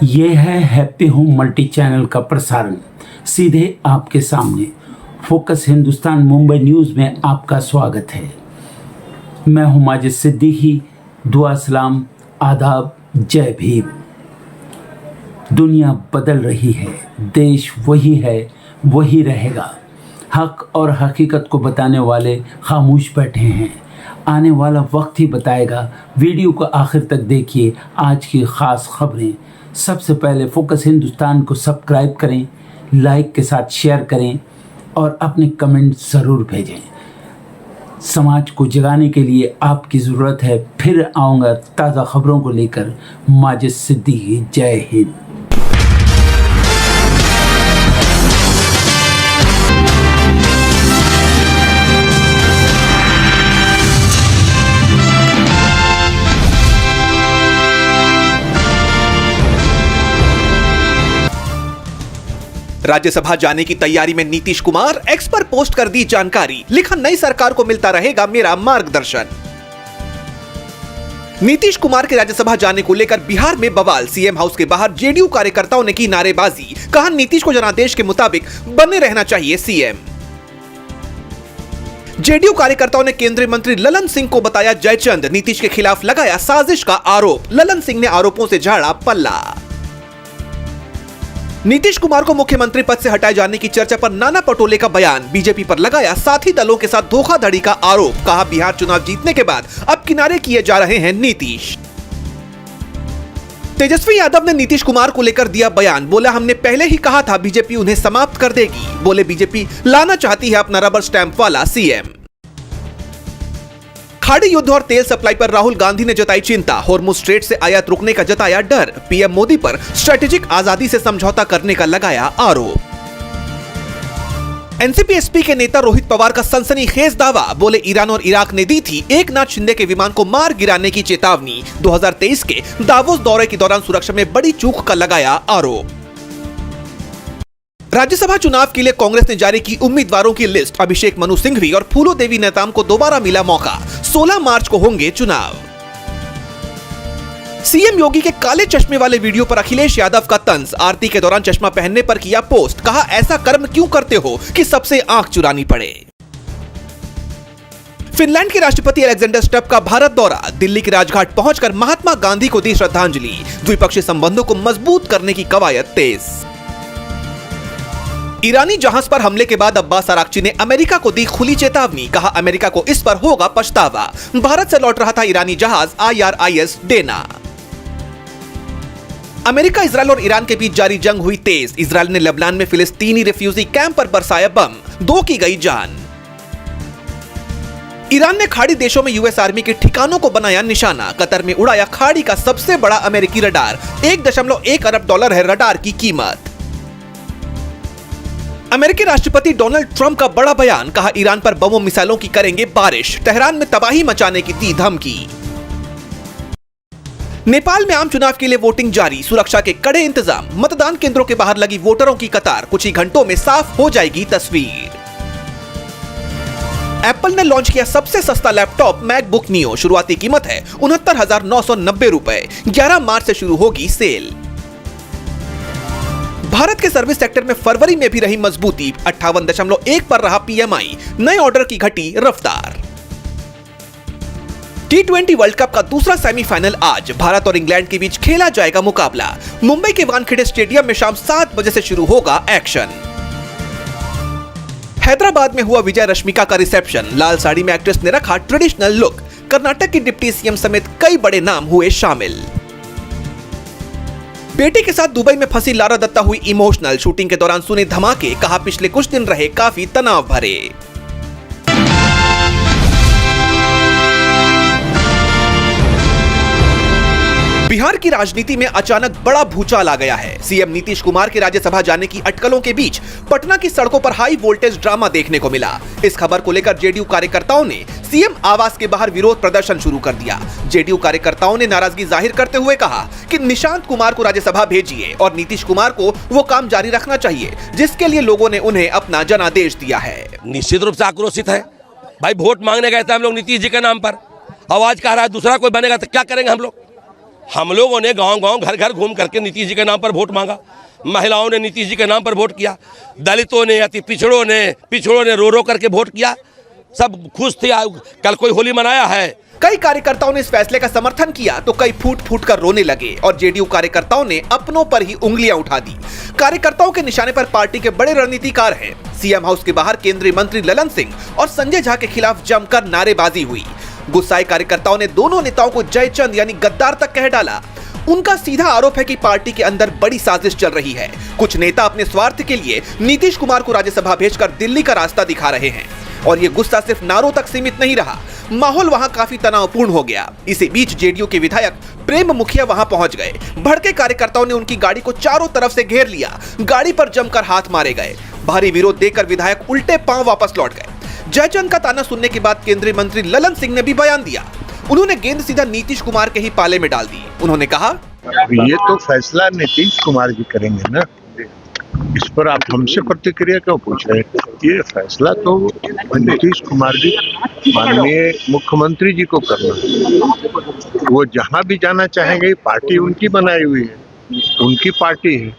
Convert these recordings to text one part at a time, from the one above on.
ये है happy home multi channel का प्रसारण सीधे आपके सामने। फोकस हिंदुस्तान मुंबई न्यूज़ में आपका स्वागत है। मैं हूं माजिद सिद्दीकी। दुआ सलाम, आदाब, जय भीम। दुनिया बदल रही है, देश वही है, वही रहेगा। हक और हकीकत को बताने वाले खामोश बैठे हैं। आने वाला वक्त ही बताएगा। वीडियो को आखिर तक देखिए। आज की ख़ास खबरें। सबसे पहले फोकस हिंदुस्तान को सब्सक्राइब करें, लाइक के साथ शेयर करें और अपने कमेंट ज़रूर भेजें। समाज को जगाने के लिए आपकी ज़रूरत है। फिर आऊँगा ताज़ा खबरों को लेकर। माजिद सिद्दीकी, जय हिंद। राज्यसभा जाने की तैयारी में नीतीश कुमार एक्स पर पोस्ट कर दी जानकारी। लिखा, नई सरकार को मिलता रहेगा मेरा मार्गदर्शन। नीतीश कुमार के राज्यसभा जाने को लेकर बिहार में बवाल। सीएम हाउस के बाहर जेडीयू कार्यकर्ताओं ने की नारेबाजी। कहा, नीतीश को जनादेश के मुताबिक बने रहना चाहिए सीएम। जेडीयू कार्यकर्ताओं ने केंद्रीय मंत्री ललन सिंह को बताया जयचंद। नीतीश के खिलाफ लगाया साजिश का आरोप। ललन सिंह ने आरोपों से झाड़ा पल्ला। नीतीश कुमार को मुख्यमंत्री पद से हटाए जाने की चर्चा पर नाना पटोले का बयान। बीजेपी पर लगाया साथी दलों के साथ धोखाधड़ी का आरोप। कहा, बिहार चुनाव जीतने के बाद अब किनारे किए जा रहे हैं नीतीश। तेजस्वी यादव ने नीतीश कुमार को लेकर दिया बयान। बोला, हमने पहले ही कहा था बीजेपी उन्हें समाप्त कर देगी। बोले, बीजेपी लाना चाहती है अपना रबर स्टैंप वाला सीएम। खाड़ी युद्ध और तेल सप्लाई पर राहुल गांधी ने जताई चिंता। होर्मुज स्ट्रेट से आयात रुकने का जताया डर। पीएम मोदी पर स्ट्रेटेजिक आजादी से समझौता करने का लगाया आरोप। एनसीपी एसपी के नेता रोहित पवार का सनसनीखेज दावा। बोले, ईरान और इराक ने दी थी एकनाथ शिंदे के विमान को मार गिराने की चेतावनी। 2023 के दावोस दौरे के दौरान सुरक्षा में बड़ी चूक का लगाया आरोप। राज्यसभा चुनाव के लिए कांग्रेस ने जारी की उम्मीदवारों की लिस्ट। अभिषेक मनु सिंघवी और फूलो देवी नेताम को दोबारा मिला मौका। 16 मार्च को होंगे चुनाव। सीएम योगी के काले चश्मे वाले वीडियो पर अखिलेश यादव का तंज। आरती के दौरान चश्मा पहनने पर किया पोस्ट। कहा, ऐसा कर्म क्यों करते हो कि सबसे आंख चुरानी पड़े। फिनलैंड के राष्ट्रपति अलेक्जेंडर स्टब का भारत दौरा। दिल्ली के राजघाट पहुंचकर महात्मा गांधी को दी श्रद्धांजलि। द्विपक्षीय संबंधों को मजबूत करने की कवायद तेज। ईरानी जहाज पर हमले के बाद अब्बास अराक्ची ने अमेरिका को दी खुली चेतावनी। कहा, अमेरिका को इस पर होगा पछतावा। भारत से लौट रहा था ईरानी जहाज IRIS डेना। अमेरिका, इजराइल और ईरान के बीच जारी जंग हुई तेज। इजराइल ने लेबनान में फिलिस्तीनी रिफ्यूजी कैंप पर बरसाया बम। 2 की गई जान। ईरान ने खाड़ी देशों में यूएस आर्मी के ठिकानों को बनाया निशाना। कतर में उड़ाया खाड़ी का सबसे बड़ा अमेरिकी रडार। $1.1 अरब है रडार की कीमत। अमेरिकी राष्ट्रपति डोनाल्ड ट्रंप का बड़ा बयान। कहा, ईरान पर बमों मिसाइलों की करेंगे बारिश। तेहरान में तबाही मचाने की दी धमकी। नेपाल में आम चुनाव के लिए वोटिंग जारी। सुरक्षा के कड़े इंतजाम। मतदान केंद्रों के बाहर लगी वोटरों की कतार। कुछ ही घंटों में साफ हो जाएगी तस्वीर। एप्पल ने लॉन्च किया सबसे सस्ता लैपटॉप मैकबुक नियो। शुरुआती कीमत है ₹69,990। 11 मार्च से शुरू होगी सेल। भारत के सर्विस सेक्टर में फरवरी में भी रही मजबूती। 58.1 पर रहा पीएमआई। नए ऑर्डर की घटी रफ्तार। T20 वर्ल्ड कप का दूसरा सेमीफाइनल आज। भारत और इंग्लैंड के बीच खेला जाएगा मुकाबला। मुंबई के वानखेड़े स्टेडियम में शाम 7 बजे से शुरू होगा एक्शन। हैदराबाद में हुआ विजय रश्मिका का रिसेप्शन। लाल साड़ी में एक्ट्रेस ने रखा ट्रेडिशनल लुक। कर्नाटक की डिप्टी सीएम समेत कई बड़े नाम हुए शामिल। बेटी के साथ दुबई में फंसी लारा दत्ता हुई इमोशनल। शूटिंग के दौरान सुने धमाके। कहा, पिछले कुछ दिन रहे काफी तनाव भरे। बिहार की राजनीति में अचानक बड़ा भूचाल आ गया है। सीएम नीतीश कुमार के राज्यसभा जाने की अटकलों के बीच पटना की सड़कों पर हाई वोल्टेज ड्रामा देखने को मिला। इस खबर को लेकर जेडीयू कार्यकर्ताओं ने सीएम आवास के बाहर विरोध प्रदर्शन शुरू कर दिया। जेडीयू कार्यकर्ताओं ने नाराजगी जाहिर करते हुए कहा कि निशांत कुमार को राज्यसभा भेजिए और नीतीश कुमार को वो काम जारी रखना चाहिए जिसके लिए लोगों ने उन्हें अपना जनादेश दिया है। निश्चित रूप से आक्रोशित है भाई। वोट मांगने गए थे हम लोग नीतीश जी के नाम पर। आवाज कह रहा है दूसरा कोई बनेगा तो क्या करेंगे हम लोग। हम लोगों ने गांव-गांव घर-घर घूम करके नीतीश जी के नाम पर वोट मांगा। महिलाओं ने नीतीश जी के नाम पर वोट किया, दलितों ने अति पिछड़ों ने रो करके वोट किया। सब खुश थे। कल कोई होली मनाया है। कई कार्यकर्ताओं ने इस फैसले का समर्थन किया तो कई फूट फूट कर रोने लगे और जेडीयू कार्यकर्ताओं ने अपनों पर ही उंगलियां उठा दी। कार्यकर्ताओं के निशाने पर पार्टी के बड़े रणनीतिकार हैं। सीएम हाउस के बाहर केंद्रीय मंत्री ललन सिंह और संजय झा के खिलाफ जमकर नारेबाजी हुई। गुस्साए कार्यकर्ताओं ने दोनों नेताओं को जयचंद यानी गद्दार तक कह डाला। उनका सीधा आरोप है कि पार्टी के अंदर बड़ी साजिश चल रही है। कुछ नेता अपने स्वार्थ के लिए नीतीश कुमार को राज्यसभा भेजकर दिल्ली का रास्ता दिखा रहे हैं और ये गुस्सा सिर्फ नारों तक सीमित नहीं रहा, माहौल वहां काफी तनावपूर्ण हो गया। इसी बीच जेडीयू के विधायक प्रेम मुखिया वहां पहुंच गए। भड़के कार्यकर्ताओं ने उनकी गाड़ी को चारों तरफ से घेर लिया। गाड़ी पर जमकर हाथ मारे गए। भारी विरोध देकर विधायक उल्टे पांव वापस लौट गए। जयचंद का ताना सुनने के बाद केंद्रीय मंत्री ललन सिंह ने भी बयान दिया। उन्होंने गेंद सीधा नीतीश कुमार के ही पाले में डाल दी। उन्होंने कहा, ये तो फैसला नीतीश कुमार जी करेंगे ना, इस पर आप हमसे प्रतिक्रिया क्यों पूछ रहे हैं? ये फैसला तो नीतीश कुमार जी माननीय मुख्यमंत्री जी को करना है। वो जहां भी जाना चाहेंगे, पार्टी उनकी बनाई हुई है, उनकी पार्टी है,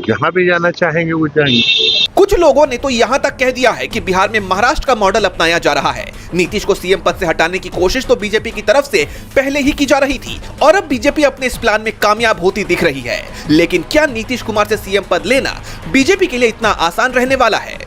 जहां भी जाना चाहेंगे वो जाएंगे। कुछ लोगों ने तो यहां तक कह दिया है कि बिहार में महाराष्ट्र का मॉडल अपनाया जा रहा है। नीतीश को सीएम पद से हटाने की कोशिश तो बीजेपी की तरफ से पहले ही की जा रही थी और अब बीजेपी अपने इस प्लान में कामयाब होती दिख रही है। लेकिन क्या नीतीश कुमार से सीएम पद लेना बीजेपी के लिए इतना आसान रहने वाला है?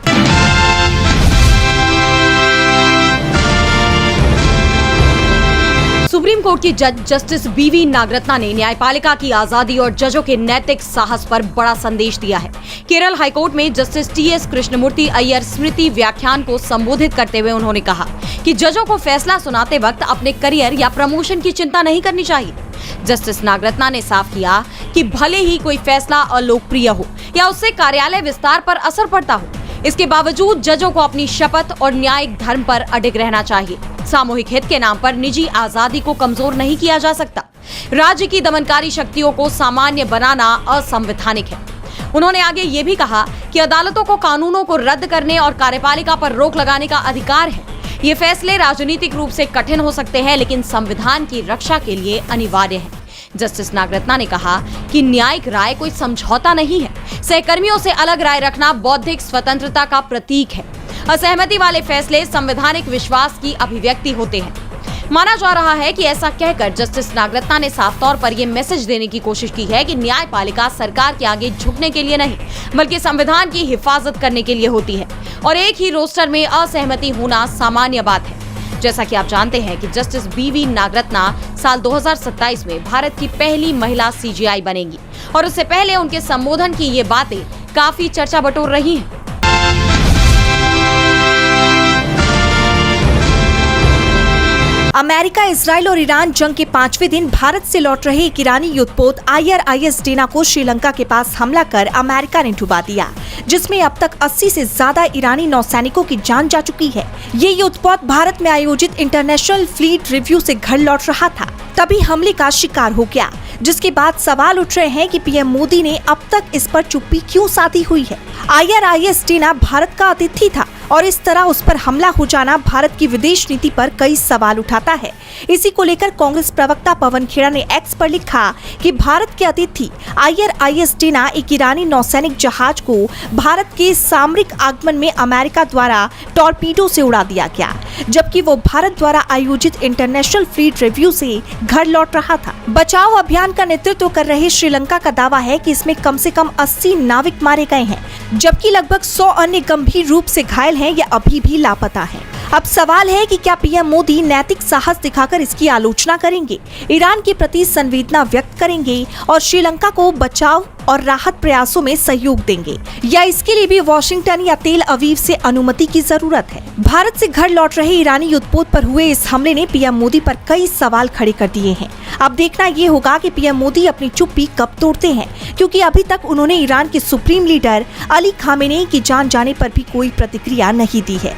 सुप्रीम कोर्ट की जज जस्टिस बीवी नागरत्ना ने न्यायपालिका की आजादी और जजों के नैतिक साहस पर बड़ा संदेश दिया है। केरल हाईकोर्ट में जस्टिस टीएस कृष्णमूर्ति अय्यर स्मृति व्याख्यान को संबोधित करते हुए उन्होंने कहा कि जजों को फैसला सुनाते वक्त अपने करियर या प्रमोशन की चिंता नहीं करनी चाहिए। जस्टिस नागरत्ना ने साफ किया कि भले ही कोई फैसला अलोकप्रिय हो या उससे कार्यालय विस्तार पर असर पड़ता हो, इसके बावजूद जजों को अपनी शपथ और न्यायिक धर्म पर अडिग रहना चाहिए। सामूहिक हित के नाम पर निजी आजादी को कमजोर नहीं किया जा सकता। राज्य की दमनकारी शक्तियों को सामान्य बनाना असंवैधानिक है। उन्होंने आगे ये भी कहा कि अदालतों को कानूनों को रद्द करने और कार्यपालिका पर रोक लगाने का अधिकार है। ये फैसले राजनीतिक रूप से कठिन हो सकते हैं, लेकिन संविधान की रक्षा के लिए अनिवार्य है। जस्टिस नागरत्ना ने कहा कि न्यायिक राय कोई समझौता नहीं है। सहकर्मियों से अलग राय रखना बौद्धिक स्वतंत्रता का प्रतीक है। असहमति वाले फैसले संवैधानिक विश्वास की अभिव्यक्ति होते हैं। माना जा रहा है कि ऐसा कहकर जस्टिस नागरत्ना ने साफ तौर पर यह मैसेज देने की कोशिश की है कि न्यायपालिका सरकार के आगे झुकने के लिए नहीं, बल्कि संविधान की हिफाजत करने के लिए होती है और एक ही रोस्टर में असहमति होना सामान्य बात है। जैसा कि आप जानते हैं कि जस्टिस बीवी नागरत्ना साल 2027 में भारत की पहली महिला सीजेआई बनेंगी और उससे पहले उनके संबोधन की ये बातें काफी चर्चा बटोर रही हैं। अमेरिका, इजराइल और ईरान जंग के 5वें दिन भारत से लौट रहे एक ईरानी युद्धपोत IRIS डेना को श्रीलंका के पास हमला कर अमेरिका ने डुबा दिया, जिसमें अब तक 80 से ज्यादा ईरानी नौसैनिकों की जान जा चुकी है। ये युद्धपोत भारत में आयोजित इंटरनेशनल फ्लीट रिव्यू से घर लौट रहा था, तभी हमले का शिकार हो गया, जिसके बाद सवाल उठ रहे हैं कि पीएम मोदी ने अब तक इस पर चुप्पी क्यों साधी हुई है। IRIS डेना भारत का अतिथि था और इस तरह उस पर हमला हो जाना भारत की विदेश नीति पर कई सवाल उठाता है। इसी को लेकर कांग्रेस प्रवक्ता पवन खेड़ा ने एक्स पर लिखा कि भारत के अतिथि IRIS डेना एक ईरानी नौसैनिक जहाज को भारत के सामरिक आगमन में अमेरिका द्वारा टॉर्पीडो से उड़ा दिया गया, जबकि वो भारत द्वारा आयोजित इंटरनेशनल फ्लीट रिव्यू से घर लौट रहा था। बचाव अभियान का नेतृत्व कर रहे श्रीलंका का दावा है कि इसमें कम से कम 80 नाविक मारे गए हैं, जबकि लगभग 100 अन्य गंभीर रूप से घायल हैं या अभी भी लापता हैं। अब सवाल है कि क्या पीएम मोदी नैतिक साहस दिखाकर इसकी आलोचना करेंगे, ईरान के प्रति संवेदना व्यक्त करेंगे और श्रीलंका को बचाव और राहत प्रयासों में सहयोग देंगे, या इसके लिए भी वॉशिंगटन या तेल अवीव से अनुमति की जरूरत है। भारत से घर लौट रहे ईरानी युद्धपोत पर हुए इस हमले ने पीएम मोदी पर कई सवाल खड़े कर दिए हैं। अब देखना ये होगा कि पीएम मोदी अपनी चुप्पी कब तोड़ते हैं, क्योंकि अभी तक उन्होंने ईरान के सुप्रीम लीडर अली खामेनेई की जान जाने पर भी कोई प्रतिक्रिया नहीं दी है।